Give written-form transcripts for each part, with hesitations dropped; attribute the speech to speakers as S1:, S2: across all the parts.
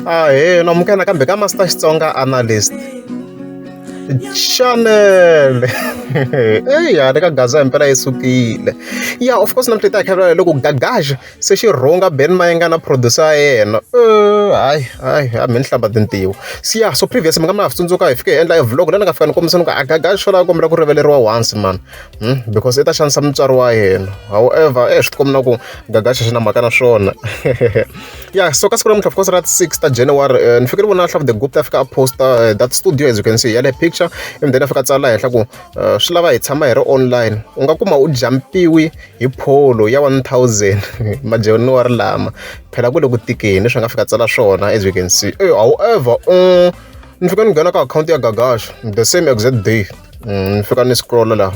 S1: He namukela kambe ka Master Xitsonga analyst channel. Eya le ka gaza impela yisukile. Yeah, of course namhlanje ta khavela loko Gagash se xi rhunga Ben Mayengani producer yena. Hayi mi hlamba tintiwo. Siya so previous mi nga ma tsundzuka hi fike endla vlog lana ka fika ni kombisana ku Gagash shola kombela ku riveleriwa once man. Because ita xanisa mutswari wa yena. However, swi tikomna ku Gagash xi na mhaka na swona. Yeah, so ka siku namuntlha of course rat 6 ta January ni fikiri vona hlava the group ta fika a poster that studio as you can see yale picture and then afika tsala henhla ku swi lava hi tshama hi ri online u nga kuma u jampiwi hi polo ya 1000 majanuary lama phela ku le ku tikeni swi nga fika tsala swona as you can see. However ni fika ni nghena ka account ya Gagash the same exact day ni fika ni scroll la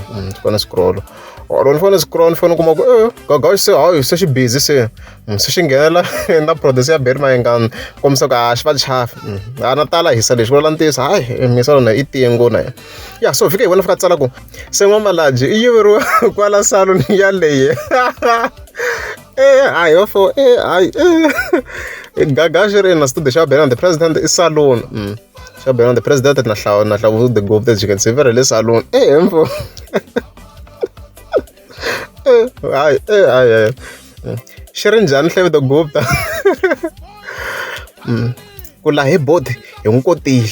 S1: scroll or phone scroll phone kuma ku Gagash se hayi se xi busy se xi nghena na producer ya Ben Mayengani komisa ka xi va chafa ana tala hisa lexi vula ntisa hayi misa na i tiyengo na ya so fika hi vona fika tsala ku se N'wamalaji i yiveriwa kwala Saloon ya leyi hayi ofo hayi Gagash ri na studio xa Ben the president is Saloon xa Ben the president na hlawu the group that you can see very le Saloon emfo ay xi ri njhani hle the group ta ku la hi board hi n'wi kotile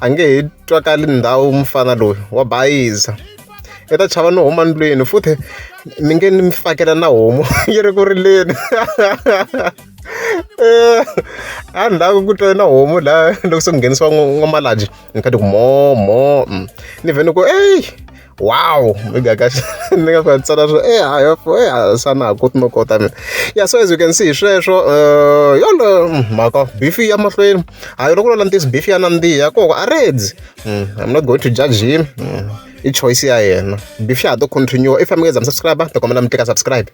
S1: a nge hi twakali ndhawu mufana loyi wa bayisa i ta chava no huma ndlwini futhi mi nge ni mi fakela na homu yi ri ku rileni a ndhaku ku twa na homu la loko se ku nghenisiwa N'wamalaji ni khati ku mo ni vhene ku wow Gagash ni nga fa tsala swo hayi sana ku no kota mina. Yeah, so as you can see sweswo yolo mhaka beef ya mahlweni hayi loko la ntisi beef ya nandiya koko a reds I'm not going to judge him i choice ya yena beef ya to continue if I'm going to subscribe to komela mi tika subscribe.